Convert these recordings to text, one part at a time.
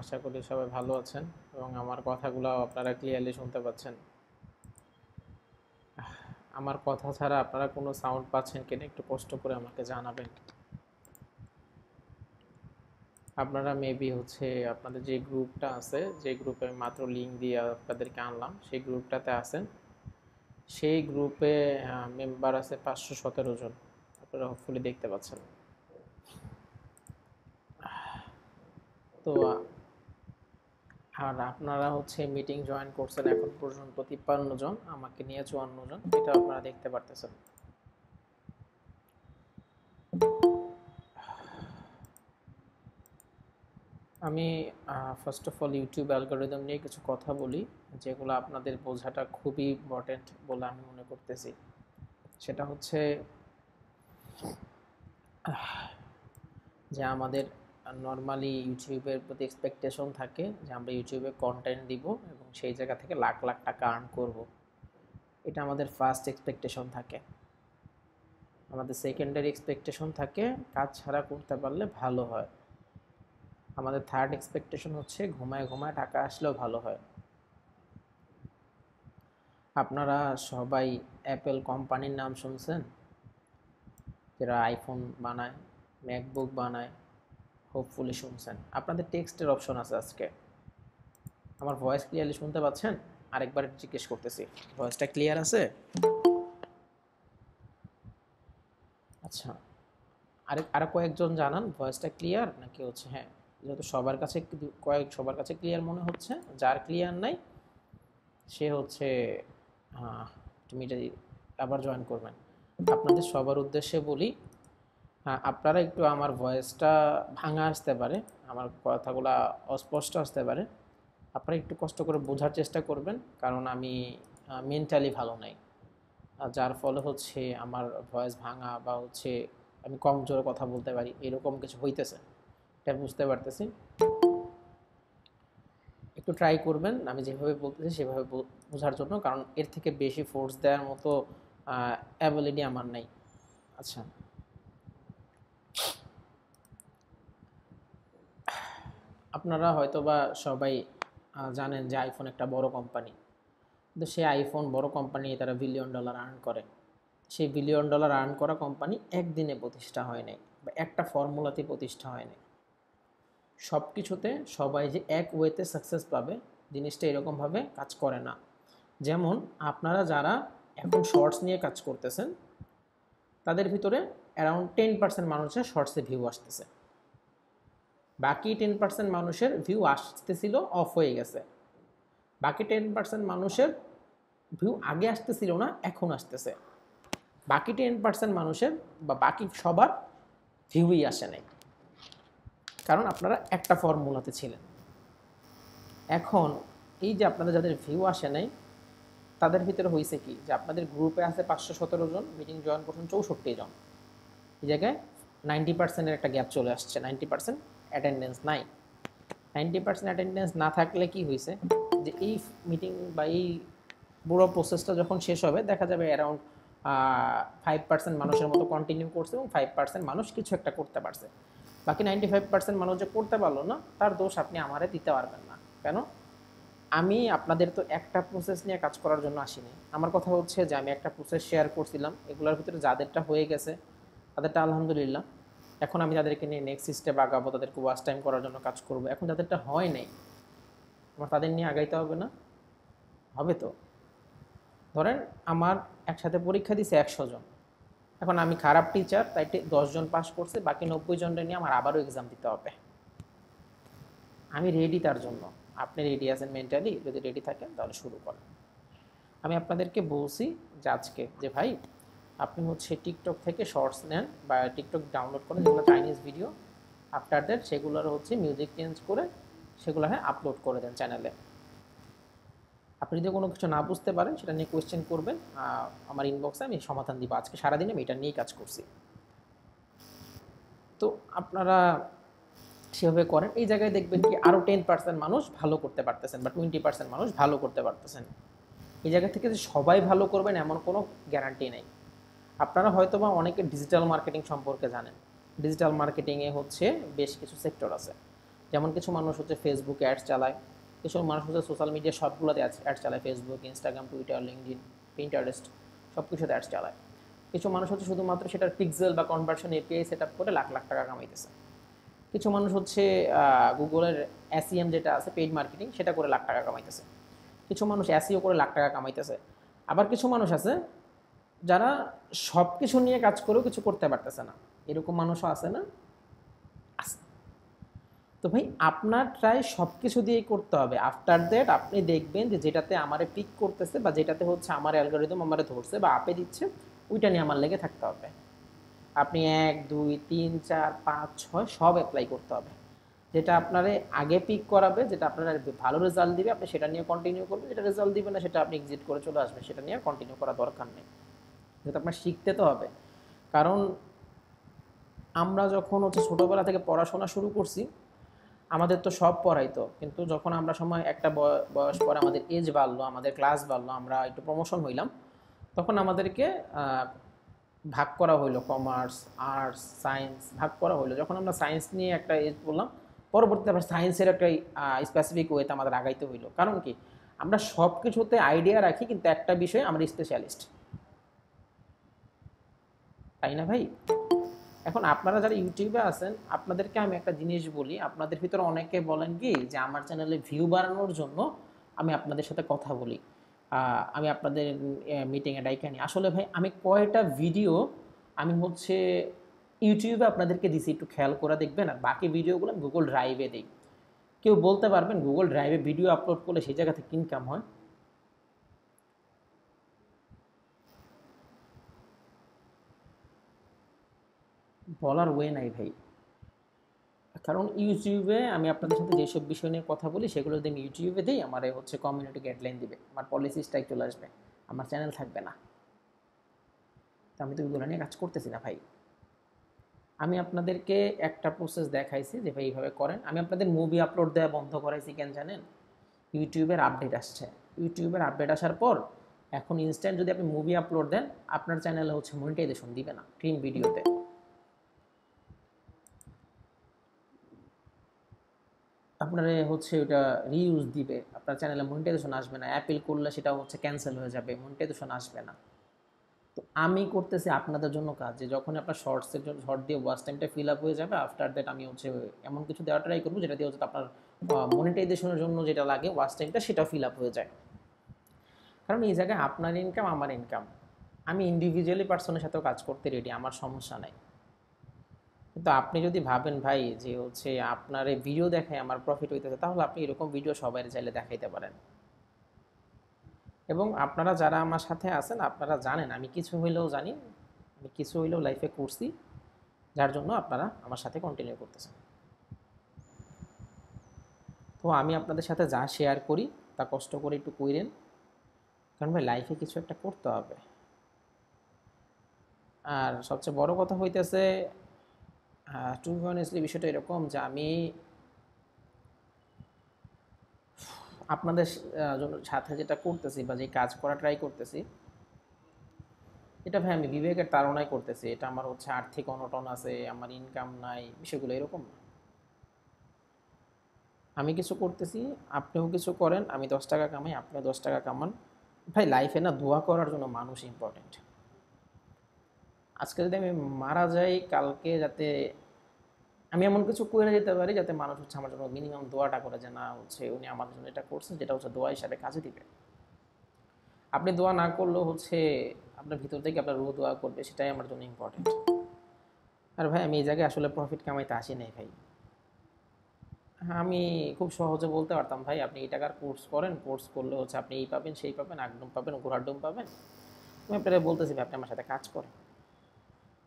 আশা করি সবাই ভালো আছেন এবং আমার কথাগুলো আপনারা ক্লিয়ারলি শুনতে পাচ্ছেন। আমার কথা ছাড়া আপনারা কোনো সাউন্ড পাচ্ছেন কিনা একটু কষ্ট করে আমাকে জানাবেন। আপনারা মেবি আপনাদের যে গ্রুপটা আছে, যে গ্রুপে আমি মাত্র লিঙ্ক দিয়ে আপনাদেরকে আনলাম, সেই গ্রুপটাতে আছেন। সেই গ্রুপে মেম্বার আছে 517 জন, আপনারা হোপফুলি দেখতে পাচ্ছেন। তো আর আপনারা মিটিং জয়েন করছেন এখন পর্যন্ত 53 জন, আমাকে নিয়ে 54 জন, এটা আপনারা দেখতে পারতেছেন। আমি first of all YouTube algorithm নিয়ে কিছু কথা বলি, যেগুলো আপনাদের বোঝাটা খুবই ইম্পর্টেন্ট বলে আমি মনে করতেছি। সেটা হচ্ছে যে আমাদের নর্মালি ইউটিউবের প্রতি এক্সপেকটেশন থাকে যে আমরা ইউটিউবে কন্টেন্ট দিব এবং সেই জায়গা থেকে লাখ লাখ টাকা আর্ন করব। এটা আমাদের ফার্স্ট এক্সপেকটেশন থাকে। আমাদের সেকেন্ডারি এক্সপেকটেশন থাকে কাজ ছাড়া করতে পারলে ভালো হয়। আমাদের থার্ড এক্সপেকটেশন হচ্ছে ঘুমায় ঘুমায় টাকা আসলেও ভালো হয়। আপনারা সবাই অ্যাপেল কোম্পানির নাম শুনছেন, যারা আইফোন বানায়, ম্যাকবুক বানায়, হোপফুলি শুনছেন। আপনাদের টেক্সটের অপশন আছে আজকে। আমার ভয়েস ক্লিয়ারলি শুনতে পাচ্ছেন? আরেকবার জিজ্ঞেস করতেছি, ভয়েসটা ক্লিয়ার আছে? আচ্ছা, আরো কয়েকজন জানান ভয়েসটা ক্লিয়ার নাকি হ্যাঁ, যেহেতু সবার কাছে ক্লিয়ার মনে হচ্ছে, যার ক্লিয়ার নাই সে তুমি এটা আবার জয়েন করবেন। আপনাদের সবার উদ্দেশ্যে বলি, আপনারা একটু আমার ভয়েসটা ভাঙা আসতে পারে, আমার কথাগুলো অস্পষ্ট আসতে পারে, আপনারা একটু কষ্ট করে বোঝার চেষ্টা করবেন, কারণ আমি মেন্টালি ভালো নাই। যার ফলে আমার ভয়েস ভাঙা বা আমি কম জোরে কথা বলতে পারি, এরকম কিছু হইতেছে, এটা বুঝতে পারতেছি। একটু ট্রাই করবেন আমি যেভাবে বলতেছি সেভাবে বোঝার জন্য, কারণ এর থেকে বেশি ফোর্স দেওয়ার মতো অ্যাবিলিটি আমার নাই। আচ্ছা, আপনারা হয়তোবা সবাই জানেন যে আইফোন একটা বড় কোম্পানি, কিন্তু সেই আইফোন বড় কোম্পানি, তারা $1 বিলিয়ন আর্ন করে। সেই $1 বিলিয়ন আর্ন করা কোম্পানি একদিনে প্রতিষ্ঠা হয় নাই বা একটা ফর্মুলাতে প্রতিষ্ঠা হয় নাই। সব কিছুতে সবাই যে এক ওয়েতে সাকসেস পাবে, জিনিসটা এরকমভাবে কাজ করে না। যেমন আপনারা যারা এখন শর্টস নিয়ে কাজ করতেছেন, তাদের ভিতরে অ্যারাউন্ড 10% মানুষের শর্টসে ভিউ আসতেছে, বাকি 10% মানুষের ভিউ আসতেছিল অফ হয়ে গেছে, বাকি 10% মানুষের ভিউ আগে আসতেছিল না এখন আসতেছে, বাকি 10% মানুষের বা বাকি সবার ভিউই আসে নাই, কারণ আপনারা একটা ফর্মুলাতে ছিলেন। এখন এই যে আপনাদের যাদের ভিউ আসে নাই, তাদের ভিতরে হয়েছে কি যে আপনাদের গ্রুপে আছে 517 জন, মিটিং জয়েন করছেন 64 জন, এই জায়গায় 90%-এর একটা গ্যাপ চলে আসছে। 90% অ্যাটেন্ডেন্স নাই। 90% অ্যাটেন্ডেন্স না থাকলে কি হয়েছে যে এই মিটিং বা এই পুরো প্রসেসটা যখন শেষ হবে, দেখা যাবে অ্যারাউন্ড 5% মানুষের মতো কন্টিনিউ করছে এবং 5% মানুষ কিছু একটা করতে পারছে। বাকি 95% মানুষ যে করতে পারলো না, তার দোষ আপনি আমারে দিতে পারবেন না। কেন? আমি আপনাদের তো একটা প্রসেস নিয়ে কাজ করার জন্য আসিনি। আমার কথা হচ্ছে যে আমি একটা প্রসেস শেয়ার করছিলাম, এগুলোর ভিতরে যাদেরটা হয়ে গেছে তাদেরটা আলহামদুলিল্লাহ। এখন আমি তাদেরকে নিয়ে নেক্সট স্টেপ আগাবো, তাদেরকে ওয়াচ টাইম করার জন্য কাজ করব। এখন যাদেরটা হয় নাই, আমার তাদের নিয়ে আগাইতে হবে না? হবে তো। ধরেন আমার একসাথে পরীক্ষা দিছে 100 জন, এখন আমি খারাপ টিচার তাই 10 জন পাস করছে, বাকি 90 জনের নিয়ে আমার আবারও এক্সাম দিতে হবে। আমি রেডি তার জন্য। আপনি রেডি আছেন মেন্টালি? যদি রেডি থাকেন তাহলে শুরু করেন। আমি আপনাদেরকে বলছি যে আজকে যে ভাই, আপনি টিকটক থেকে শর্টস নেন বা টিকটক ডাউনলোড করেন, যেগুলো চাইনিজ ভিডিও, আফটার দ্যাট সেগুলোর মিউজিক চেঞ্জ করে সেগুলো আপলোড করে দেন চ্যানেলে। আপনি যদি কোনো কিছু না বুঝতে পারেন সেটা নিয়ে কোয়েশ্চেন করবেন, আমার ইনবক্সে আমি সমাধান দিব। আজকে সারাদিনে আমি এটা নিয়েই কাজ করছি। তো আপনারা সেভাবে করেন, এই জায়গায় দেখবেন কি আরও 10% মানুষ ভালো করতে পারতেছেন বা 20% মানুষ ভালো করতে পারতেছেন। এই জায়গা থেকে যে সবাই ভালো করবেন এমন কোনো গ্যারান্টি নেই। আপনারা হয়তো বা অনেকে ডিজিটাল মার্কেটিং সম্পর্কে জানেন। ডিজিটাল মার্কেটিংয়ে বেশ কিছু সেক্টর আছে। যেমন কিছু মানুষ হচ্ছে ফেসবুকে অ্যাডস চালায়, কিছু মানুষ হচ্ছে সোশ্যাল মিডিয়া সবগুলোতে অ্যাডস চালায়, Facebook, Instagram, Twitter, LinkedIn, Pinterest, সব কিছুতে অ্যাডস চালায়। কিছু মানুষ হচ্ছে শুধুমাত্র সেটার পিক্সেল বা কনভার্সন এপিআই সেট আপ করে লাখ লাখ টাকা কামাইতেছে। কিছু মানুষ হচ্ছে গুগলের এসইএম যেটা আছে পেইড মার্কেটিং সেটা করে লাখ টাকা কামাইতেছে। কিছু মানুষ এসইও করে লাখ টাকা কামাইতেছে। আবার কিছু মানুষ আছে যারা সব কিছু নিয়ে কাজ করেও কিছু করতে পারতেছে না, এরকম মানুষও আছে না? আছে। তো ভাই আপনার ট্রাই সব কিছু দিয়েই করতে হবে। আফটার দ্যাট আপনি দেখবেন যে যেটাতে আমারে পিক করতেছে বা যেটাতে হচ্ছে আমার অ্যালগোরিদম আমারে ধরছে বা আপে দিচ্ছে, ওইটা নিয়ে আমার লেগে থাকতে হবে। আপনি 1, 2, 3, 4, 5, 6 সব অ্যাপ্লাই করতে হবে। যেটা আপনারে আগে পিক করাবে, যেটা আপনার ভালো রেজাল্ট দিবে, আপনি সেটা নিয়ে কন্টিনিউ করবেন। যেটা রেজাল্ট দিবে না সেটা আপনি এক্সিট করে চলে আসবেন, সেটা নিয়ে কন্টিনিউ করা দরকার নেই। যেটা আপনার শিখতে তো হবে। কারণ আমরা যখন হচ্ছে ছোটোবেলা থেকে পড়াশোনা শুরু করছি, আমাদের তো সব পড়াইতো, কিন্তু যখন আমরা সময় একটা বয়স পরে আমাদের এজ বাড়লো, আমাদের ক্লাস বাড়লো, আমরা একটু প্রমোশন হইলাম, তখন আমাদেরকে ভাগ করা হইলো কমার্স, আর্টস, সায়েন্স ভাগ করা হইলো। যখন আমরা সায়েন্স নিয়ে একটা এজ বললাম, পরবর্তীতে আবার সায়েন্সের একটা স্পেসিফিক ওয়েতে আমাদের আগাইতে হইলো। কারণ কি, আমরা সব কিছুতে আইডিয়া রাখি কিন্তু একটা বিষয়ে আমরা স্পেশালিস্ট, তাই না ভাই? এখন আপনারা যারা ইউটিউবে আছেন, আপনাদেরকে আমি একটা জিনিস বলি, আপনাদের ভিতরে অনেকে বলেন কি যে আমার চ্যানেলে ভিউ বাড়ানোর জন্য আমি আপনাদের সাথে কথা বলি, আমি আপনাদের মিটিংয়ে ডাইকে আনি। আসলে ভাই আমি কয়টা ভিডিও আমি হচ্ছে ইউটিউবে আপনাদেরকে দিছি, একটু খেয়াল করে দেখবেন। আর বাকি ভিডিওগুলো আমি গুগল ড্রাইভে দিই। কেউ বলতে পারবেন গুগল ড্রাইভে ভিডিও আপলোড করলে সেই জায়গা থেকে ইনকাম হয়? বলার ওয়ে নাই ভাই। কারণ ইউটিউবে আমি আপনাদের সাথে যেসব বিষয় নিয়ে কথা বলি সেগুলো যদি আমি ইউটিউবে দিই, আমার হচ্ছে কমিউনিটি গাইডলাইন দিবে, আমার পলিসি স্ট্রাইক চলে আসবে, আমার চ্যানেল থাকবে না। তো আমি তো ওইগুলো নিয়ে কাজ করতেছি না ভাই। আমি আপনাদেরকে একটা প্রসেস দেখাইছি যে ভাই এইভাবে করেন। আমি আপনাদের মুভি আপলোড দেওয়া বন্ধ করাইছি কেন জানেন? ইউটিউবের আপডেট আসছে। ইউটিউবের আপডেট আসার পর এখন ইনস্ট্যান্ট যদি আপনি মুভি আপলোড দেন, আপনার চ্যানেলে হচ্ছে মনিটাইজেশন দিবে না ক্লিন ভিডিওতে। আপনার হচ্ছে ওটা রিইউজ দিবে, আপনার চ্যানেলে মনিটাইজেশন আসবে না, অ্যাপিল করলে সেটা হচ্ছে ক্যান্সেল হয়ে যাবে, মনিটাইজেশন আসবে না। তো আমি করতেছি আপনাদের জন্য কাজ, যে যখন আপনার শর্টসের জন্য শর্ট দিয়ে ওয়াচ টাইমটা ফিল আপ হয়ে যাবে, আফটার দ্যাট আমি হচ্ছে এমন কিছু দেওয়ার ট্রাই করবো যেটা দিয়ে হচ্ছে আপনার মনিটাইজেশনের জন্য যেটা লাগে ওয়াচ টাইমটা, সেটাও ফিল আপ হয়ে যায়। কারণ এই জায়গায় আপনার ইনকাম আমার ইনকাম, আমি ইন্ডিভিজুয়ালি পার্সনের সাথেও কাজ করতে রেডি, আমার সমস্যা নাই। কিন্তু আপনি যদি ভাবেন ভাই যে হচ্ছে আপনার এই ভিডিও দেখায় আমার প্রফিট হইতেছে, তাহলে আপনি এরকম ভিডিও সবাই চাইলে দেখাইতে পারেন। এবং আপনারা যারা আমার সাথে আছেন আপনারা জানেন আমি কিছু হইলেও জানি, আমি কিছু হইলেও লাইফে করছি, যার জন্য আপনারা আমার সাথে কন্টিনিউ করতেছেন। তো আমি আপনাদের সাথে যা শেয়ার করি তা কষ্ট করে একটু কইরেন, কারণ ভাই লাইফে কিছু একটা করতে হবে। আর সবচেয়ে বড় কথা হইতেছে, টু বি অনেস্টলি বিষয়টা এরকম যে আমি আপনাদের সাথে যেটা করতেছি বা যে কাজ করা ট্রাই করতেছি, এটা ভাই আমি বিবেকের তাড়নায় করতেছি, এটা আমার হচ্ছে আর্থিক অনটন আছে, আমার ইনকাম নাই, বিষয়গুলো এরকম না। আমি কিছু করতেছি, আপনিও কিছু করেন, আমি 10 টাকা কামাই, আপনিও 10 টাকা কামান। ভাই লাইফে না দোয়া করার জন্য মানুষ ইম্পর্টেন্ট। আজকে যদি আমি মারা যাই, কালকে যাতে আমি এমন কিছু করে যেতে পারি যাতে মানুষ হচ্ছে আমার জন্য মিনিমাম দোয়াটা করে, যে না হচ্ছে উনি আমার জন্য এটা করছেন, যেটা হচ্ছে দোয়া হিসাবে কাজে দিবে। আপনি দোয়া না করলেও হচ্ছে আপনার ভিতর থেকে আপনার রুহ দোয়া করবে, সেটাই আমার জন্য ইম্পর্টেন্ট। আর ভাই আমি এই জায়গায় আসলে প্রফিট কামাইতে আসি নাই ভাই। হ্যাঁ, আমি খুব সহজে বলতে পারতাম ভাই আপনি এই টাকার কোর্স করেন, কোর্স করলে হচ্ছে আপনি এই পাবেন, সেই পাবেন, আগডুম পাবেন, ঘোড়ার ডুম পাবেন। আমি আপনারা বলতেছি ভাই আপনি আমার সাথে কাজ করেন,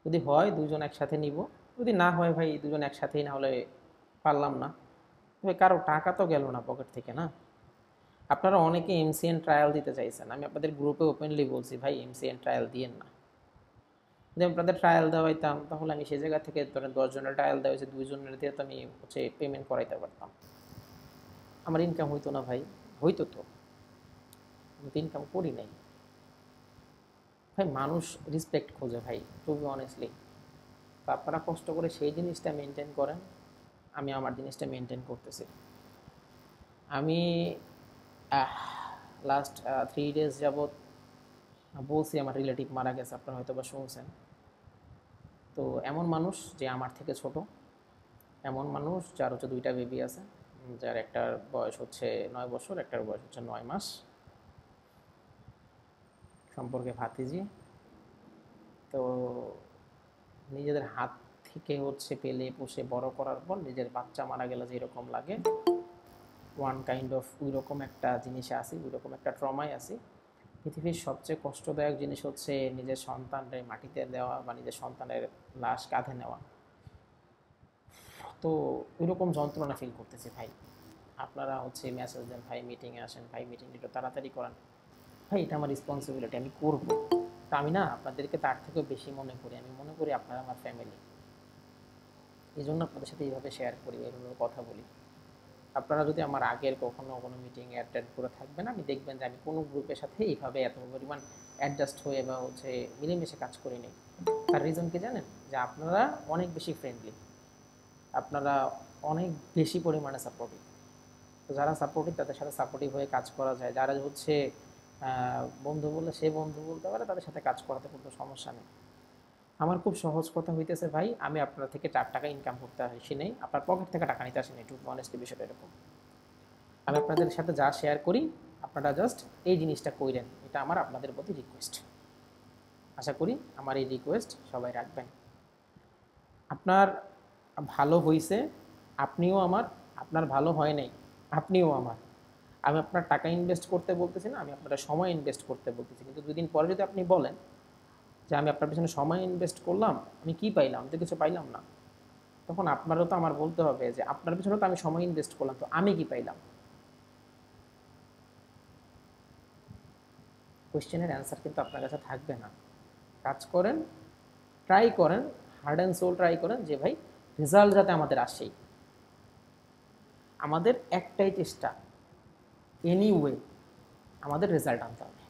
যদি হয় দুজন একসাথে নিব, যদি না হয় ভাই দুজন একসাথেই না হলে পারলাম না, তবে কারো টাকা তো গেল না পকেট থেকে, না? আপনারা অনেকে এমসিএন ট্রায়াল দিতে চাইছেন, আমি আপনাদের গ্রুপে ওপেনলি বলছি ভাই এমসিএন ট্রায়াল দিয়েন না। যদি আপনাদের ট্রায়াল দেওয়াইতাম তাহলে আমি সেই জায়গা থেকে ধরেন 10 জনের ট্রায়াল দেওয়া হয়েছে, 2 জনের দিয়ে তো আমি হচ্ছে পেমেন্ট করাইতে পারতাম, আমার ইনকাম হইতো না ভাই? হইতো তো, আমি তো ইনকাম করি নাই। ভাই মানুষ রেসপেক্ট খোঁজে ভাই, টু বি অনেস্টলি। তো আপনারা কষ্ট করে সেই জিনিসটা মেনটেন করেন, আমি আমার জিনিসটা মেনটেন করতেছি। আমি লাস্ট 3 days যাবৎ বলছি আমার রিলেটিভ মারা গেছে, আপনারা হয়তো বা শুনছেন। তো এমন মানুষ যে আমার থেকে ছোট, এমন মানুষ যার হচ্ছে 2টা বেবি আছে, যার একটার বয়স হচ্ছে 9 বছর, একটার বয়স হচ্ছে 9 মাস, সম্পর্কে ভাতিজি। তো নিজেদের হাত থেকে হচ্ছে পেলে পুষে বড় করার পর নিজের বাচ্চা মারা গেলে যেরকম লাগে, ওয়ান কাইন্ড অফ ওই রকম একটা জিনিসে আসি, ওই রকম একটা ট্রমায় আসি। পৃথিবীর সবচেয়ে কষ্টদায়ক জিনিস হচ্ছে নিজের সন্তানদের মাটিতে দেওয়া বা নিজের সন্তানের লাশ কাঁধে নেওয়া। তো ওইরকম যন্ত্রণা ফিল করতেছি ভাই। আপনারা হচ্ছে মেসেজ দেন, ভাই মিটিংয়ে আসেন, ভাই মিটিং একটু তাড়াতাড়ি করান। ভাই এটা আমার রেসপন্সিবিলিটি, আমি করবো। তা আমি না আপনাদেরকে তার থেকেও বেশি মনে করি, আমি মনে করি আপনারা আমার ফ্যামিলি। এই জন্য আপনাদের সাথে এইভাবে শেয়ার করি, এইভাবে কথা বলি। আপনারা যদি আমার আগের কখনো কোনো মিটিংয়ে অ্যাটেন্ড করে থাকবেন, আমি দেখবেন যে আমি কোনো গ্রুপের সাথে এইভাবে এত পরিমাণ অ্যাডজাস্ট হয়ে বা হচ্ছে মিলেমিশে কাজ করিনি। তার রিজন কি জানেন? যে আপনারা অনেক বেশি ফ্রেন্ডলি, আপনারা অনেক বেশি পরিমাণে সাপোর্টিভ। তো যারা সাপোর্টিভ তাদের সাথে সাপোর্টিভ হয়ে কাজ করা যায়, যারা হচ্ছে বন্ধু বলে সে বন্ধু বলতে পারে, তাদের সাথে কাজ করাতে কোনো সমস্যা নেই। আমার খুব সহজ কথা হইতেছে ভাই, আমি আপনার থেকে 4 টাকা ইনকাম করতে আসি নেই, আপনার পকেট থেকে টাকা নিতে আসি নেই, টু অনেস্টলি বিষয়টা এরকম। আমি আপনাদের সাথে যা শেয়ার করি আপনারা জাস্ট এই জিনিসটা কইরেন, এটা আমার আপনাদের প্রতি রিকোয়েস্ট। আশা করি আমার এই রিকোয়েস্ট সবাই রাখবেন। আপনার ভালো হইছে, আপনিও আমার, আপনার ভালো হয় নাই, আপনিও আমার। আমি আপনার টাকা ইনভেস্ট করতে বলতেছি না, আমি আপনার সময় ইনভেস্ট করতে বলতেছি। কিন্তু 2 দিন পরে যদি আপনি বলেন যে আমি আপনার পেছনে সময় ইনভেস্ট করলাম, আমি কি পাইলাম? আমি তো কিছু পাইলাম না। তখন আপনারও তো আমার বলতে হবে যে আপনার পেছনে তো আমি সময় ইনভেস্ট করলাম, তো আমি কি পাইলাম? কোয়েশ্চেনের অ্যান্সার কিন্তু আপনার কাছে থাকবে না। কাজ করেন, ট্রাই করেন, হার্ড অ্যান্ড সোল ট্রাই করেন যে ভাই রেজাল্ট যাতে আমাদের আসেই। আমাদের একটাই চেষ্টা, এনিওয়ে আমাদের রেজাল্ট আনতে হবে।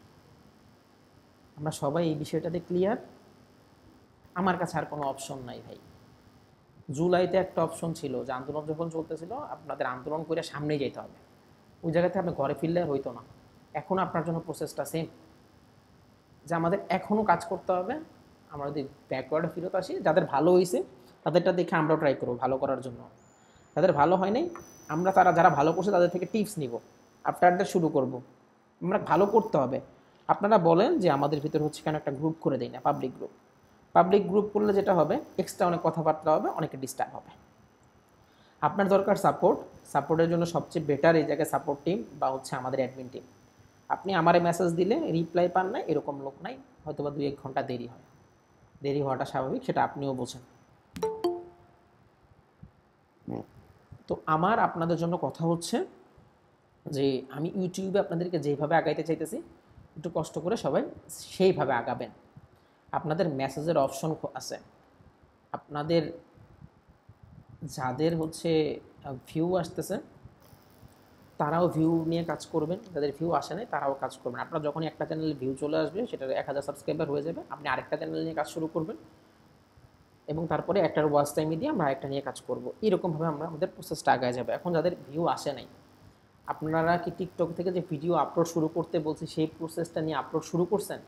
আমরা সবাই এই বিষয়টাতে ক্লিয়ার। আমার কাছে আর কোনো অপশন নাই ভাই। জুলাইতে একটা অপশন ছিল যে আন্দোলন যখন চলতেছিল আপনাদের আন্দোলন করে সামনেই যেতে হবে, ওই জায়গাতে আপনি ঘরে ফিরলে হইতো না। এখন আপনার জন্য প্রসেসটা সেম, যে আমাদের এখনও কাজ করতে হবে। আমরা যদি ব্যাকওয়ার্ডে ফেরত আসি, যাদের ভালো হয়েছে তাদেরটা দেখে আমরাও ট্রাই করবো ভালো করার জন্য। যাদের ভালো হয় নাই, আমরা তারা যারা ভালো করছে তাদের থেকে টিপস নিব, আফটারদের শুরু করব। আমরা ভালো করতে হবে। আপনারা বলেন যে আমাদের ভিতরে হচ্ছে কেন একটা গ্রুপ করে দেয় না, পাবলিক গ্রুপ। পাবলিক গ্রুপ করলে যেটা হবে, এক্সট্রা অনেক কথাবার্তা হবে, অনেকে ডিস্টার্ব হবে। আপনার দরকার সাপোর্ট, সাপোর্টের জন্য সবচেয়ে বেটার এই জায়গায় সাপোর্ট টিম বা হচ্ছে আমাদের অ্যাডমিন টিম। আপনি আমারে মেসেজ দিলে রিপ্লাই পান না এরকম লোক নাই, হয়তো বা 2-1 ঘন্টা দেরি হয়, দেরি হওয়াটা স্বাভাবিক, সেটা আপনিও বোঝেন। তো আমার আপনাদের জন্য কথা হচ্ছে যে আমি ইউটিউবে আপনাদেরকে যেভাবে আগাইতে চাইতেছি, একটু কষ্ট করে সবাই সেইভাবে আগাবেন। আপনাদের মেসেজের অপশন আছে, আপনাদের যাদের হচ্ছে ভিউ আসতেছে তারাও ভিউ নিয়ে কাজ করবেন, যাদের ভিউ আসে নাই তারাও কাজ করবেন। আপনার যখনই একটা চ্যানেলে ভিউ চলে আসবে, সেটার 1000 সাবস্ক্রাইবার হয়ে যাবে, আপনি আরেকটা চ্যানেল নিয়ে কাজ শুরু করবেন, এবং তারপরে একটার ওয়াচ টাইমে দিয়ে আমরা আরেকটা নিয়ে কাজ করব। এরকমভাবে আমরা আমাদের প্রসেসটা আগায় যাবে। এখন যাদের ভিউ আসে নাই, আপনারা কি টিকটক থেকে যে ভিডিও আপলোড শুরু করতে বলছি সেই প্রসেসটা নিয়ে আপলোড শুরু করছেন?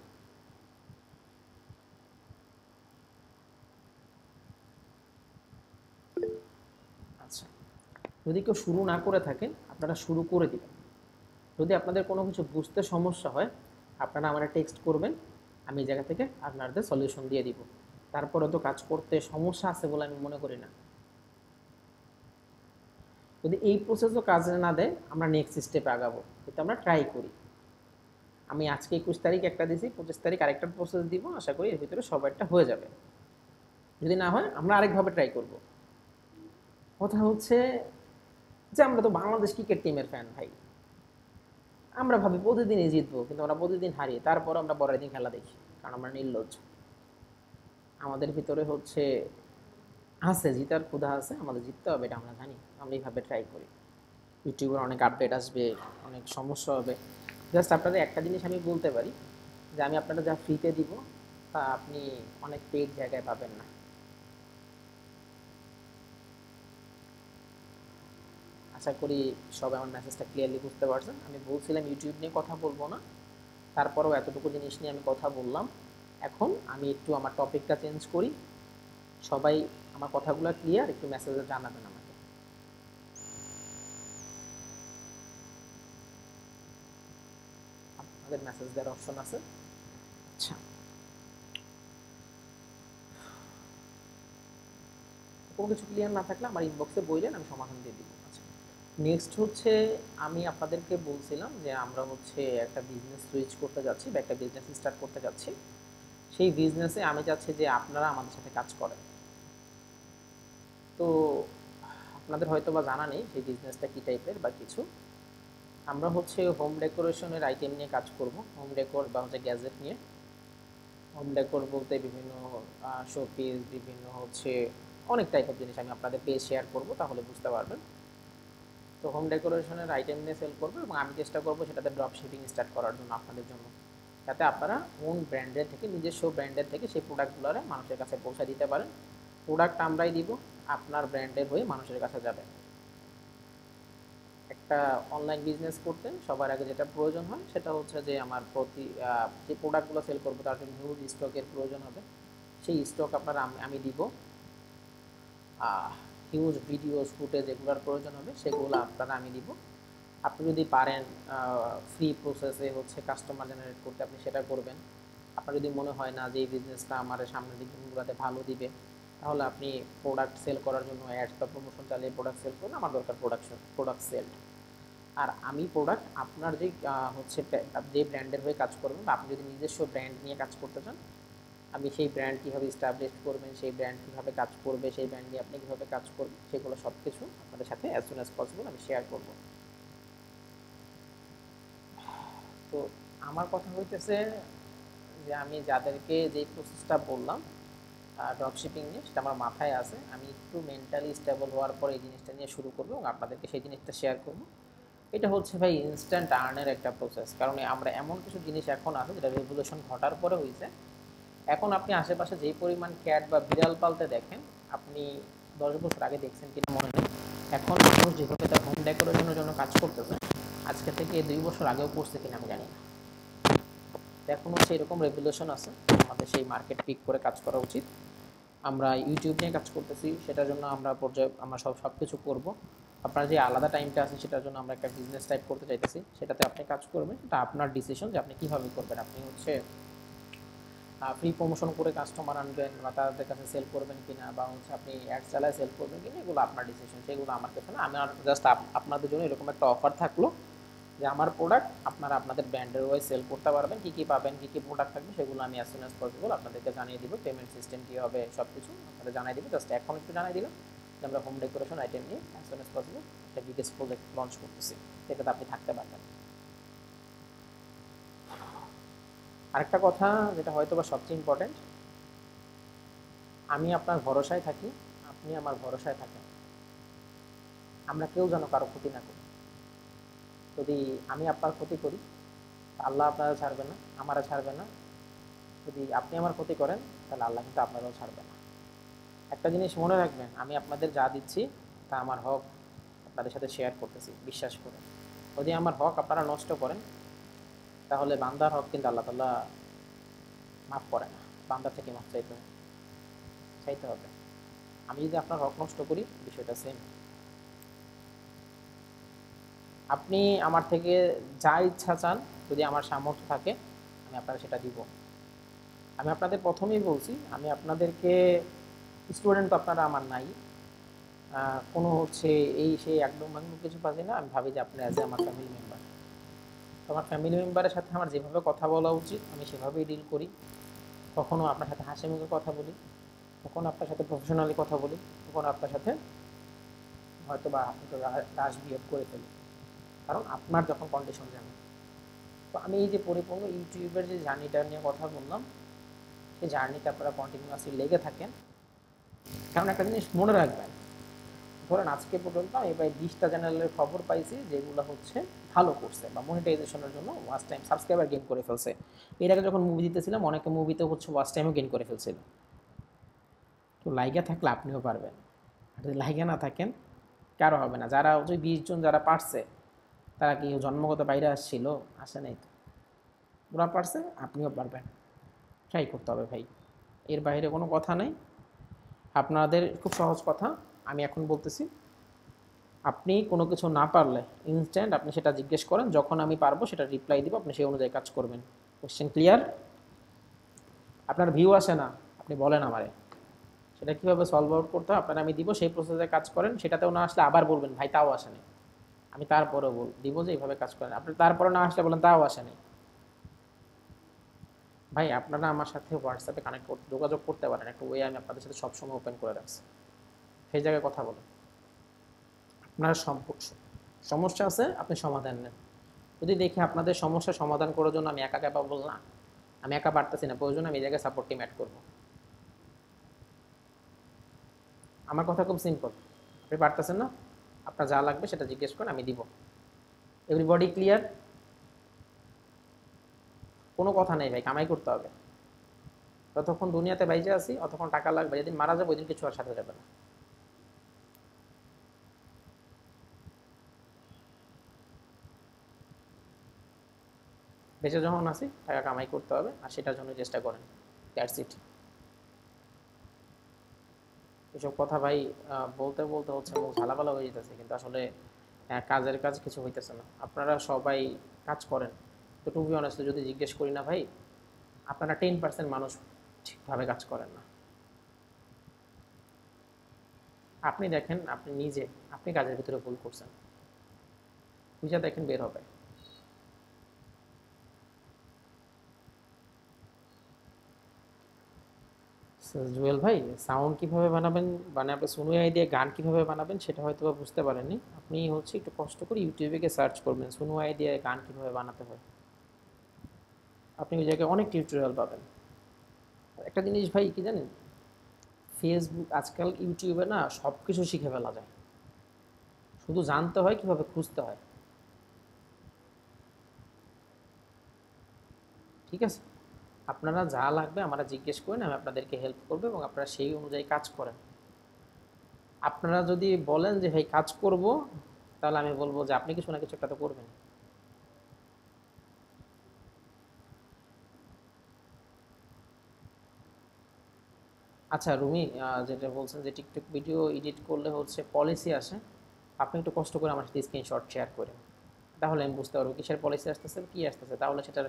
আচ্ছা, যদি কেউ শুরু না করে থাকেন আপনারা শুরু করে দিবেন। যদি আপনাদের কোনো কিছু বুঝতে সমস্যা হয় আপনারা আমার টেক্সট করবেন, আমি এই জায়গা থেকে আপনাদের সলিউশন দিয়ে দিব। তারপরে তো কাজ করতে সমস্যা আছে বলে আমি মনে করি না। যদি এই প্রসেসও কাজে না দেয় আমরা নেক্সট স্টেপে আগাবো, কিন্তু আমরা ট্রাই করি। আমি আজকে 21 তারিখ একটা দিয়েছি, 25 তারিখ আরেকটা প্রসেস দিব, আশা করি এর ভিতরে সবারটা হয়ে যাবে। যদি না হয় আমরা আরেকভাবে ট্রাই করব। কথা হচ্ছে যে আমরা তো বাংলাদেশ ক্রিকেট টিমের ফ্যান ভাই, আমরা ভাবি প্রতিদিনই জিতবো, কিন্তু আমরা প্রতিদিন হারি, তারপর আমরা পরের দিন খেলা দেখি, কারণ আমরা নির্লজ্জ। আমাদের ভিতরে হচ্ছে আছে জিতার ক্ষুধা আছে, আমাদের জিততে হবে এটা আমরা জানি, আমরা এইভাবে ট্রাই করি। ইউটিউবের অনেক আপডেট আসবে, অনেক সমস্যা হবে। জাস্ট আপনাদের একটা জিনিস আমি বলতে পারি, যে আমি আপনারা যা ফ্রিতে দিব তা আপনি অনেক পেড জায়গায় পাবেন না। আশা করি সবাই আমার মেসেজটা ক্লিয়ারলি বুঝতে পারছেন। আমি বলছিলাম ইউটিউব নিয়ে কথা বলবো না, তারপরেও এতটুকু জিনিস নিয়ে আমি কথা বললাম। এখন আমি একটু আমার টপিকটা চেঞ্জ করি। সবাই আমার কথাগুলো ক্লিয়ার, একটু মেসেজে জানাবেন আমাকে। আপনাদের মেসেজ দেওয়ার অপশন আছে। আচ্ছা, কোনো কিছু ক্লিয়ার না থাকলে আমার ইনবক্সে বললেন, আমি সমাধান দিয়ে দিব। আচ্ছা, নেক্সট হচ্ছে আমি আপনাদেরকে বলছিলাম যে আমরা হচ্ছে একটা বিজনেস সুইচ করতে যাচ্ছি বা একটা বিজনেস স্টার্ট করতে যাচ্ছি। সেই বিজনেসে আমি চাচ্ছি যে আপনারা আমাদের সাথে কাজ করেন। তো আপনাদের হয়তো বা জানা নেই সেই বিজনেসটা কী টাইপের বা কিছু। আমরা হচ্ছে হোম ডেকোরেশনের আইটেম নিয়ে কাজ করব, হোম ডেকোর বা হচ্ছে গ্যাজেট নিয়ে। হোম ডেকোর বলতে বিভিন্ন শোপিস, বিভিন্ন হচ্ছে অনেক টাইপ অফ জিনিস আমি আপনাদের পেয়ে শেয়ার করব, তাহলে বুঝতে পারবেন। তো হোম ডেকোরেশনের আইটেম নিয়ে সেল করবো এবং আমি চেষ্টা করবো সেটাতে ড্রপ শিপিং স্টার্ট করার জন্য আপনাদের জন্য, যাতে আপনারা ওন ব্র্যান্ডের থেকে, নিজস্ব ব্র্যান্ডের থেকে সেই প্রোডাক্টগুলো মানুষের কাছে পৌঁছে দিতে পারেন। প্রোডাক্ট আমরাই দিব, আপনার ব্র্যান্ডের হয়ে মানুষের কাছে যাবে। একটা অনলাইন বিজনেস করতে সবার আগে যেটা প্রয়োজন হয় সেটা হচ্ছে যে আমার যে প্রোডাক্টগুলো সেল করবো তার জন্য হিউজ স্টকের প্রয়োজন হবে। সেই স্টক আপনারা আমি দিব। হিউজ ভিডিওস ফুটেজ যেগুলোর প্রয়োজন হবে সেগুলো আপনারা আমি দিব। আপনি যদি পারেন ফ্রি প্রসেসে হচ্ছে কাস্টমার জেনারেট করতে, আপনি সেটা করবেন। আপনার যদি মনে হয় না যে এই বিজনেসটা আমার সামনের দিকগুলোতে ভালো দিবে, তাহলে আপনি প্রোডাক্ট সেল করার জন্য অ্যাডস বা প্রমোশন চালিয়ে প্রোডাক্ট সেল করুন। আমার দরকার প্রোডাক্ট সেল। আর আমি প্রোডাক্ট আপনার যে হচ্ছে যে ব্র্যান্ডের হয়ে কাজ করবেন বা আপনি যদি নিজস্ব ব্র্যান্ড নিয়ে কাজ করতে চান, আমি সেই ব্র্যান্ড কীভাবে এস্টাবলিশ করবেন, সেই ব্র্যান্ড কীভাবে কাজ করবে, সেই ব্র্যান্ড নিয়ে আপনি কীভাবে কাজ করবেন, সেগুলো সব কিছু আপনাদের সাথে অ্যাজ সুন অ্যাজ পসিবল আমি শেয়ার করব। তো আমার কথা হইতেছে যে আমি যাদেরকে যে প্রসেসটা বললাম ড্রপ শিপিং নিয়ে, সেটা আমার মাথায় আছে। আমি একটু মেন্টালি স্টেবল হওয়ার পর এই জিনিসটা নিয়ে শুরু করবো এবং আপনাদেরকে সেই জিনিসটা শেয়ার করবো। এটা হচ্ছে ভাই ইনস্ট্যান্ট আর্নের একটা প্রসেস, কারণ আমরা এমন কিছু জিনিস এখন আছে যেটা রেভলিউশন ঘটার পরে হয়েছে। এখন আপনি আশেপাশে যেই পরিমাণ ক্যাট বা বিড়াল পালতে দেখেন, আপনি 10 বছর আগে দেখছেন কিনা মনে নেই। এখন মানুষ যেভাবে তার হোম ডেকোরেশনের জন্য কাজ করতেছে, আজকে থেকে 2 বছর আগেও করছে কিনা আমি জানি না। এখন হচ্ছে এরকম রেভলিউশন আছে, আমাদের সেই মার্কেট পিক করে কাজ করা উচিত। আমরা ইউটিউব নিয়ে কাজ করতেছি, সেটার জন্য আমরা সব কিছু করবো। আপনার যে আলাদা টাইমটা আছে সেটার জন্য আমরা একটা বিজনেস টাইপ করতে চাইতেছি, সেটাতে আপনি কাজ করবেন। এটা আপনার ডিসিশন যে আপনি কীভাবে করবেন। আপনি হচ্ছে ফ্রি প্রমোশন করে কাস্টমার আনবেন বা তাদের কাছে সেল করবেন কিনা, বা হচ্ছে আপনি অ্যাড চালায় সেল করবেন কিনা, এগুলো আপনার ডিসিশন, সেগুলো আমার কাছে না। আমার জাস্ট আপনাদের জন্য এরকম একটা অফার থাকলো যে আমার প্রোডাক্ট আপনারা আপনাদের ব্র্যান্ডের ওয়ে সেল করতে পারবেন। কী কী পাবেন, কী কী প্রোডাক্ট থাকবে, সেগুলো আমি অ্যাজ সুন অ্যাজ পসিবল আপনাদেরকে জানিয়ে দিব। পেমেন্ট সিস্টেম কী হবে সব কিছু আপনাদের জানিয়ে দিব। জাস্ট এখন একটু জানিয়ে দিলাম যে আমরা হোম ডেকোরেশন আইটেম নিয়ে অ্যাজ সুন অ্যাজ পসিবল একটা বিগেস্ট প্রজেক্ট লঞ্চ করতেছি, সেটাতে আপনি থাকতে পারবেন। আরেকটা কথা যেটা হয়তো বা সবচেয়ে ইম্পর্টেন্ট, আমি আপনার ভরসায় থাকি, আপনি আমার ভরসায় থাকেন। আমরা কেউ যেন কারো ক্ষতি না করি। যদি আমি আপনার ক্ষতি করি, আল্লাহ আপনারা ছাড়বে না, আমারা ছাড়বে না। যদি আপনি আমার ক্ষতি করেন, তাহলে আল্লাহ কিন্তু আপনারাও ছাড়বে না। একটা জিনিস মনে রাখবেন, আমি আপনাদের যা দিচ্ছি তা আমার হক আপনাদের সাথে শেয়ার করতেছি বিশ্বাস করে। যদি আমার হক আপনারা নষ্ট করেন, তাহলে বান্দার হক কিন্তু আল্লাহ তাআলা মাফ করে না। বান্দা থেকে মাফ চাইতে হবে। আমি যদি আপনার হক নষ্ট করি, বিষয়টা সেম। আপনি আমার থেকে যা ইচ্ছা চান, যদি আমার সামর্থ্য থাকে আমি আপনাদের সেটা দিব। আমি আপনাদের প্রথমেই বলছি, আমি আপনাদেরকে স্টুডেন্ট তো আপনারা আমার নাই, কোনো হচ্ছে এই সেই একদম কিছু পাচ্ছি না। আমি ভাবি যে আপনি অ্যাজ এ আমার ফ্যামিলি মেম্বার। তো আমার ফ্যামিলি মেম্বারের সাথে আমার যেভাবে কথা বলা উচিত আমি সেভাবেই ডিল করি। কখনও আপনার সাথে হাসি মুখে কথা বলি, কখনও আপনার সাথে প্রফেশনালি কথা বলি, কখনও আপনার সাথে হয়তো বা একটু রাশ বিহেভ করে ফেলি, কারণ আপনার যখন কন্ডিশন জানেন। তো আমি এই যে পরিপূর্ণ ইউটিউবের যে জার্নিটা নিয়ে কথা বললাম, সেই জার্নিতে আপনারা কন্টিনিউয়াসলি লেগে থাকেন। কারণ একটা জিনিস মনে রাখবেন, ধরেন আজকে পর্যন্ত আমি প্রায় 20টা চ্যানেলের খবর পাইছি যেগুলো হচ্ছে ভালো করছে বা মনিটাইজেশনের জন্য ওয়াচ টাইম সাবস্ক্রাইবার গেইন করে ফেলছে। এর আগে যখন মুভি দিতেছিলাম অনেকে মুভিতে হচ্ছে ওয়াচ টাইমও গেইন করে ফেলছিল। তো লাইগা থাকলে আপনিও পারবেন। আর যদি লাইগা না থাকেন, কারো হবে না। যারা ওই 20 জন যারা পারছে তারা কি জন্মগত বাইরে আসছিল? আসে নাই তো। ওরা পারছে, আপনিও পারবেন। ট্রাই করতে হবে ভাই, এর বাইরে কোনো কথা নেই। আপনাদের খুব সহজ কথা আমি এখন বলতেছি। আপনি কোনো কিছু না পারলে ইনস্ট্যান্ট আপনি সেটা জিজ্ঞেস করেন, যখন আমি পারবো সেটা রিপ্লাই দিব, আপনি সেই অনুযায়ী কাজ করবেন। Question clear? আপনার ভিউ আসে না, আপনি বলেন আমারে সেটা কীভাবে সলভ আউট করতে হয়, আপনারা আমি দিব, সেই প্রসেসে কাজ করেন। সেটাতেও না আসলে আবার বলবেন ভাই তাও আসেনি, আমি তারপরেও দিব যে এইভাবে কাজ করেন। আপনি তারপরে না আসলে বলেন তাও আসেনি। ভাই আপনারা আমার সাথে হোয়াটসঅ্যাপে কানেক্ট করতে যোগাযোগ করতে পারেন, একটা ওয়ে আমি আপনাদের সাথে সবসময় ওপেন করে রাখছি, সেই জায়গায় কথা বলেন। আপনার সমস্যা আছে, আপনি সমাধান নেন। যদি দেখি আপনাদের সমস্যা সমাধান করার জন্য আমি একা ক্যাপাবল না, আমি একা পারতেছি না, প্রয়োজন আমি এই জায়গায় সাপোর্ট টিম অ্যাড করবো। আমার কথা খুব সিম্পল, আপনি পারতেছেন না, আপনার যা লাগবে সেটা জিজ্ঞেস করেন, আমি দিব। Everybody clear? কোনো কথা নেই ভাই, কামাই করতে হবে। যতক্ষণ দুনিয়াতে বাইজে আছি অতক্ষণ টাকা লাগবে, যেদিন মারা যাবে ওই দিন কিছু আর সাথে যাবে না। বেঁচে যখন আছি টাকা কামাই করতে হবে, আর সেটার জন্য চেষ্টা করেন। That's it. এসব কথা ভাই বলতে বলতে হচ্ছে মুখ ঝালাপালা হয়ে যেতেছে, কিন্তু আসলে কাজের কাজ কিছু হইতেছে না। আপনারা সবাই কাজ করেন, তো টু বি অনেস্ট যদি জিজ্ঞেস করি না ভাই, আপনারা 10% মানুষ ঠিকভাবে কাজ করেন না। আপনি দেখেন, আপনি নিজে আপনি কাজের ভিতরে ভুল করছেন, বুঝা দেখেন বের হবে। জুয়েল ভাই, সাউন্ড কিভাবে বানাবেন, মানে আপনি সোনু আই দিয়ে গান কিভাবে বানাবেন সেটা হয়তো বা বুঝতে পারেননি। আপনি হচ্ছে একটু কষ্ট করে ইউটিউবে গিয়ে সার্চ করবেন সোনু আই দিয়ে গান কিভাবে বানাতে হয়, আপনি ওই জায়গায় অনেক টিউটোরিয়াল পাবেন। একটা জিনিস ভাই কি জানেন, ফেসবুক আজকাল ইউটিউবে না সব কিছু শিখে ফেলা যায়, শুধু জানতে হয় কিভাবে খুঁজতে হয়। ঠিক আছে, আপনারা যা লাগবে আমরা জিজ্ঞেস করেন, আমি আপনাদেরকে হেল্প করবো এবং আপনারা সেই অনুযায়ী কাজ করেন। আপনারা যদি বলেন যে ভাই কাজ করব, তাহলে আমি বলবো যে আপনি কিছু না কিছু একটা তো করবেন। আচ্ছা রুমি, যেটা বলছেন যে টিকটক ভিডিও এডিট করলে হচ্ছে পলিসি আসে, আপনি একটু কষ্ট করে আমার সাথে স্ক্রিনশট শেয়ার করেন, তাহলে আমি বুঝতে পারবো কিসের পলিসি আসতেছে, কী আসতেছে, তাহলে সেটার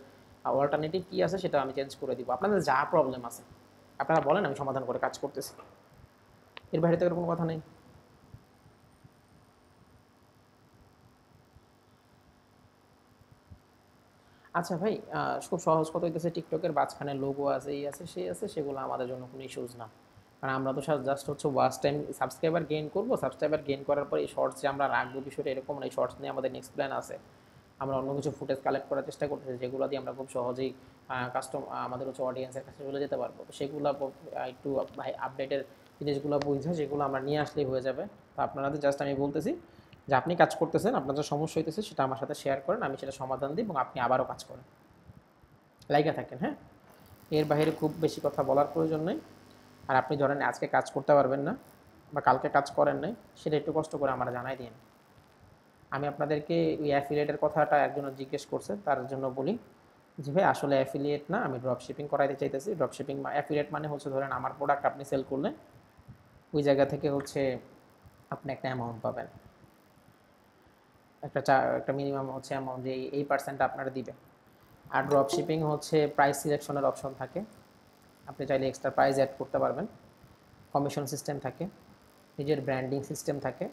অল্টারনেটিভ কী আছে সেটা আমি চেঞ্জ করে দিব। আপনাদের যা প্রবলেম আছে আপনারা বলেন, আমি সমাধান করে কাজ করতেছি, এর বাইরে তো কোনো কথা নেই। আচ্ছা ভাই, খুব সহজ কথা হইতেছে, টিকটকের মাঝখানে লোগো আছে, এই আছে সেই আছে, সেগুলো আমাদের জন্য কোনো ইস্যুজ না। কারণ আমরা তো জাস্ট হচ্ছে ওয়াচ টাইম সাবস্ক্রাইবার গেইন করবো, সাবস্ক্রাইবার গেইন করার পর এই শর্টস যে আমরা রাখবো বিষয়টা এরকম না, এই শর্টস নিয়ে আমাদের নেক্সট প্ল্যান আছে। আমরা অন্য কিছু ফুটেজ কালেক্ট করার চেষ্টা করতেছি, যেগুলো দিয়ে আমরা খুব সহজেই আমাদের হচ্ছে অডিয়েন্সের কাছে চলে যেতে পারবো। তো সেগুলো একটু ভাই আপডেটের জিনিসগুলো বুঝে সেগুলো আমরা নিয়ে আসলেই হয়ে যাবে। তো আপনাদের জাস্ট আমি বলতেছি যে আপনি কাজ করতেছেন, আপনার যে সমস্যা হইতেছে সেটা আমার সাথে শেয়ার করেন, আমি সেটা সমাধান দিই এবং আপনি আবারও কাজ করেন, লাইগা থাকেন। হ্যাঁ, এর বাইরে খুব বেশি কথা বলার প্রয়োজন নেই। আর আপনি ধরেন আজকে কাজ করতে পারবেন না বা কালকে কাজ করেন নাই, সেটা একটু কষ্ট করে আমার জানাই দিন। আমি আপনাদেরকে ওই অ্যাফিলিয়েটের কথাটা একজন জিজ্ঞেস করছে, তার জন্য বলি যে ভাই আসলে অ্যাফিলিয়েট না, আমি ড্রপ শিপিং করাইতে চাইতেছি। ড্রপ শিপিং অ্যাফিলিয়েট মানে হচ্ছে ধরেন আমার প্রোডাক্ট আপনি সেল করলেন, ওই জায়গা থেকে হচ্ছে আপনি একটা অ্যামাউন্ট পাবেন, একটা মিনিমাম হচ্ছে অ্যামাউন্ট যে এই পার্সেন্টটা আপনারা দিবে। আর ড্রপ শিপিং হচ্ছে প্রাইস সিলেকশনের অপশন থাকে, আপনি চাইলে এক্সট্রা প্রাইস অ্যাড করতে পারবেন, কমিশন সিস্টেম থাকে, নিজের ব্র্যান্ডিং সিস্টেম থাকে।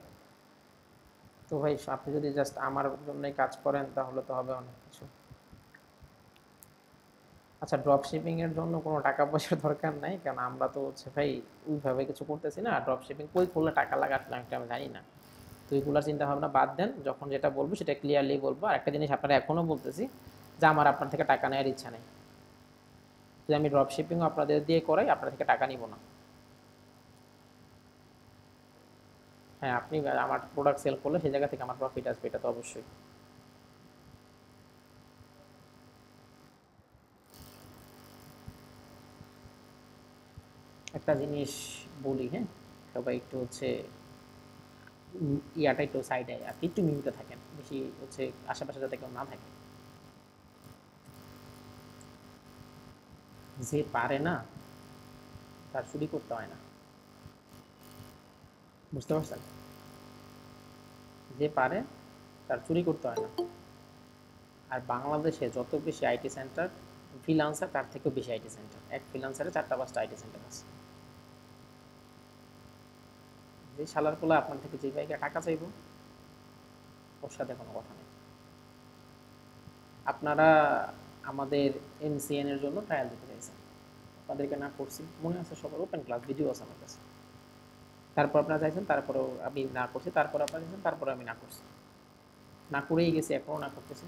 তো ভাই আপনি যদি জাস্ট আমার জন্যই কাজ করেন তাহলে তো হবে অনেক কিছু। আচ্ছা, ড্রপ শিপিংয়ের জন্য কোনো টাকা পয়সার দরকার নাই, কারণ আমরা তো হচ্ছে ভাই ওইভাবে কিছু করতেছি না। ড্রপ শিপিং কই করলে টাকা লাগে আসলে আমি জানি না। তো এইগুলোর চিন্তাভাবনা বাদ দেন, যখন যেটা বলবো সেটা ক্লিয়ারলি বলবো। আর একটা জিনিস আপনারা এখনও বলতেছি যে আমার আপনার থেকে টাকা নেওয়ার ইচ্ছা নেই, যদি আমি ড্রপ শিপিংও আপনাদের দিয়ে করাই আপনার থেকে টাকা নিব না। হ্যাঁ, আপনি আমার প্রোডাক্ট সেল করলে সেই জায়গা থেকে আমার প্রফিট আসবে, এটা তো অবশ্যই। একটা জিনিস বলি, হ্যাঁ, সবাই একটু হচ্ছে ইয়াটা একটু সাইডে আপনি একটু মিউটে থাকেন, বেশি হচ্ছে আশেপাশে যাতে কেউ না থাকে। যে পারে না তার চুরি করতে হয় না, বুঝতে পারছেন? যে পারে তার চুরি করতে হয় না। আর বাংলাদেশে যত বেশি আইটি সেন্টার ফ্রিল্যান্সার, তার থেকেও বেশি আইটি সেন্টার। এক ফ্রিল্যান্সারে 4টা 5টা আইটি সেন্টার আছে। যে শালার পোলা আপনার থেকে যে ভাইকে টাকা চাইবো, ওর সাথে কোনো কথা নেই। আপনারা আমাদের এমসিএন এর জন্য ট্রায়াল দিতে চাইছেন, আপনাদেরকে না করছি মনে আছে সবার, ওপেন ক্লাস ভিডিও আছে আমার কাছে। তারপর আপনারা চাইছেন, তারপরেও আমি না করছি, তারপর আপনারা চাইছেন, তারপরে আমি না করছি, না করেই গেছি, এখনও না করতেছি।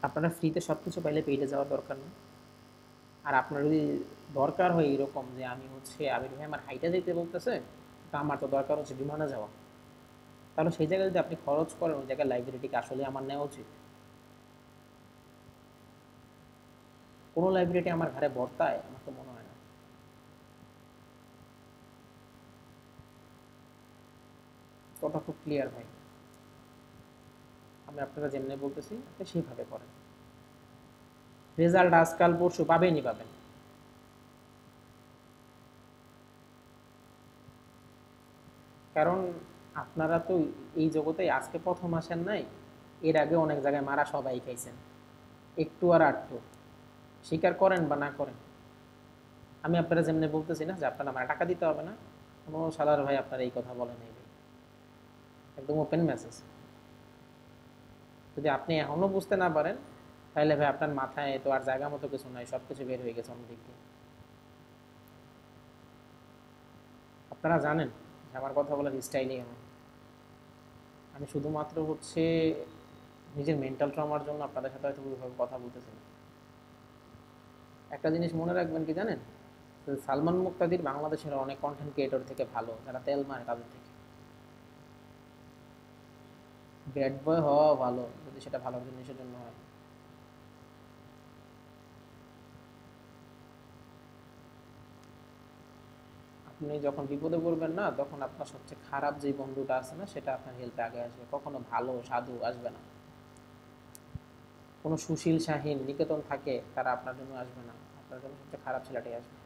আপনারা ফ্রিতে সব কিছু পাইলে পেইডে যাওয়ার দরকার নেই। আর আপনার যদি দরকার হয় এরকম যে আমি হচ্ছে আবির ভাই আমার হাইটা যেতে বলতেছে, তা আমার তো দরকার হচ্ছে বিমানে যাওয়া, তাহলে সেই জায়গায় যদি আপনি খরচ করেন, ওই জায়গায় লাইব্রেরিটিকে আসলে আমার নেওয়া উচিত। কোনো লাইব্রেরিটি আমার ঘরে বর্তায় আমার তো মনে হয় না। কথা খুব ক্লিয়ার ভাই, আমি আপনারা যেমনি বলতেছি আপনি সেইভাবে করেন। রেজাল্ট আজকাল পরশু পাবেনই পাবেন। কারণ আপনারা তো এই জগতে আজকে প্রথম আসেন নাই, এর আগে অনেক জায়গায় মারা সবাই খাইছেন, একটু আর আটটু স্বীকার করেন বা না করেন। আমি আপনারা যেমনি বলতেছি না যে আপনারা আমার টাকা দিতে হবে না, কোনো সালার ভাই আপনারা এই কথা বলেন এই ভাই, একদম ওপেন মেসেজ। যদি আপনি এখনো বুঝতে না পারেন, তাহলে ভাই আপনার মাথায় তো আর জায়গা মতো কিছু নাই, সব কিছু বের হয়ে গেছে অন্যদিক দিয়ে। আপনারা জানেন যে আমার কথা বলার স্টাইলই এমন। আমি শুধুমাত্র হচ্ছে নিজের মেন্টাল ট্রমার জন্য আপনাদের সাথে হয়তো ওইভাবে কথা বলতেছি না। একটা জিনিস মনে রাখবেন কি জানেন, সালমান মুক্তাদির বাংলাদেশের অনেক কন্টেন্ট ক্রিয়েটর থেকে ভালো, যারা তেল মারে তাদের থেকে। ব্যাড বয় হওয়া ভালো যদি সেটা ভালো জিনিসের জন্য হয়। আপনি যখন বিপদে পড়বেন না, তখন আপনার সবচেয়ে খারাপ যে বন্ধুটা আছে না, সেটা আপনার হেল্পে আগে আসবে, কখনো ভালো সাধু আসবে না। কোনো সুশীল শাহীন নিকেতন থাকে, তারা আপনার জন্য আসবে না, আপনার জন্য সবচেয়ে খারাপ ছেলেটাই আসবে।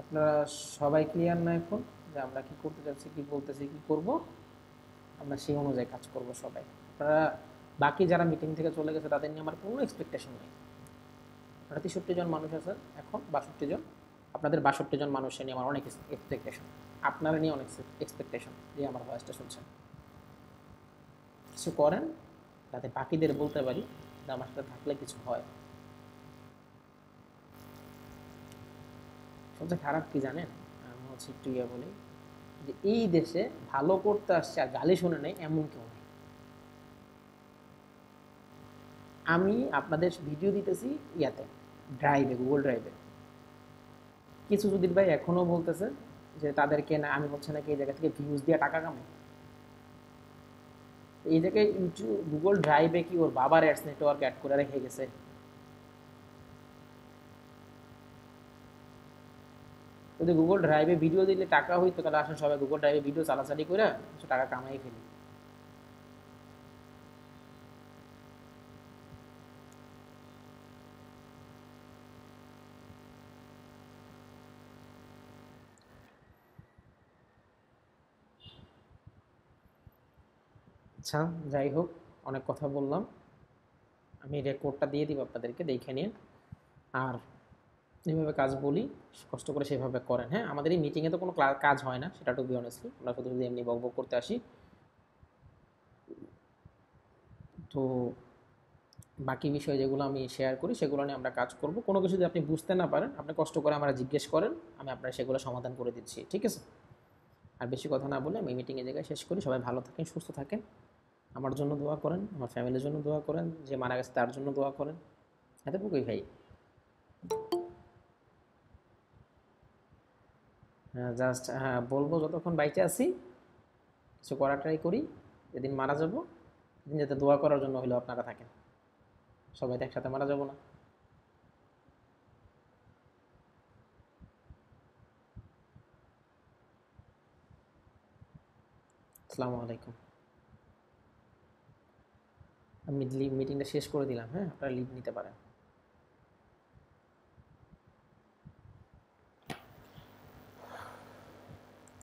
আপনারা সবাই ক্লিয়ার না এখন যে আমরা কি করতে যাচ্ছি, কি বলতেছি, কি করব? আমরা সেই অনুযায়ী কাজ করব সবাই। আপনারা বাকি যারা মিটিং থেকে চলে গেছে তাদের নিয়ে আমার কোনো এক্সপেকটেশন নেই। আপনারা 63 জন মানুষ আছেন, এখন 62 জন, আপনাদের 62 জন মানুষের নিয়ে আমার অনেক এক্সপেকটেশন। আপনারা নিয়ে অনেক এক্সপেকটেশন যে আমার ভয়েসটা শুনছেন। কিছু করেন যাতে বাকিদের বলতে পারি যে আমার সাথে থাকলে কিছু হয়। সবচেয়ে খারাপ কি জানেন, আমি হচ্ছে একটু ইয়ে বলি, যে এই দেশে ভালো করতে আসছে আর গালি শুনে নেই এমন কেউ নেই। আমি আপনাদের ভিডিও দিতেছি ইয়াতে, ড্রাইভে, গুগল ড্রাইভে। কিছু যদি ভাই এখনো বলতেছে যে তাদেরকে না, আমি হচ্ছে নাকি এই জায়গা থেকে ভিউজ দিয়ে টাকা কামাই। এই জায়গায় ইউটিউব গুগল ড্রাইভে কি ওর বাবার অ্যাডস নেটওয়ার্ক অ্যাড করে রেখে গেছে? যদি গুগল ড্রাইভে ভিডিও দিলে টাকা হইতো, তাহলে আসেন সবাই গুগল ড্রাইভে ভিডিও চালাচালি করে কিছু টাকা কামাই ফেলি। আচ্ছা, যাই হোক, অনেক কথা বললাম। আমি রেকর্ডটা দিয়ে দিব আপনাদেরকে, দেখে নিন। আর যেভাবে কাজ বলি কষ্ট করে সেভাবে করেন। হ্যাঁ, আমাদের এই মিটিংয়ে তো কোনো কাজ হয় না, সেটা টু বি অনেস্টলি, আমরা শুধু যদি এমনি বক বক করতে আসি। তো বাকি বিষয় যেগুলো আমি শেয়ার করি সেগুলো নিয়ে আমরা কাজ করব। কোনো কিছু যদি আপনি বুঝতে না পারেন, আপনি কষ্ট করে আমরা জিজ্ঞেস করেন, আমি আপনার সেগুলো সমাধান করে দিচ্ছি, ঠিক আছে? আর বেশি কথা না বলে আমি মিটিংয়ের জায়গায় শেষ করি। সবাই ভালো থাকেন, সুস্থ থাকেন, আমার জন্য দোয়া করেন, আমার ফ্যামিলির জন্য দোয়া করেন, যে মারা গেছে তার জন্য দোয়া করেন। এতটুকুই ভাই। হ্যাঁ, জাস্ট হ্যাঁ বলবো, যতক্ষণ বাইচে আছি কিছু করার ট্রাই করি, যেদিন মারা যাব সেদিন যাতে দোয়া করার জন্য হলেও আপনারা থাকেন। সবাই তো একসাথে মারা যাব না। আসসালামু আলাইকুম। আমি মিটিংটা শেষ করে দিলাম, হ্যাঁ, আপনারা লিভ নিতে পারেন।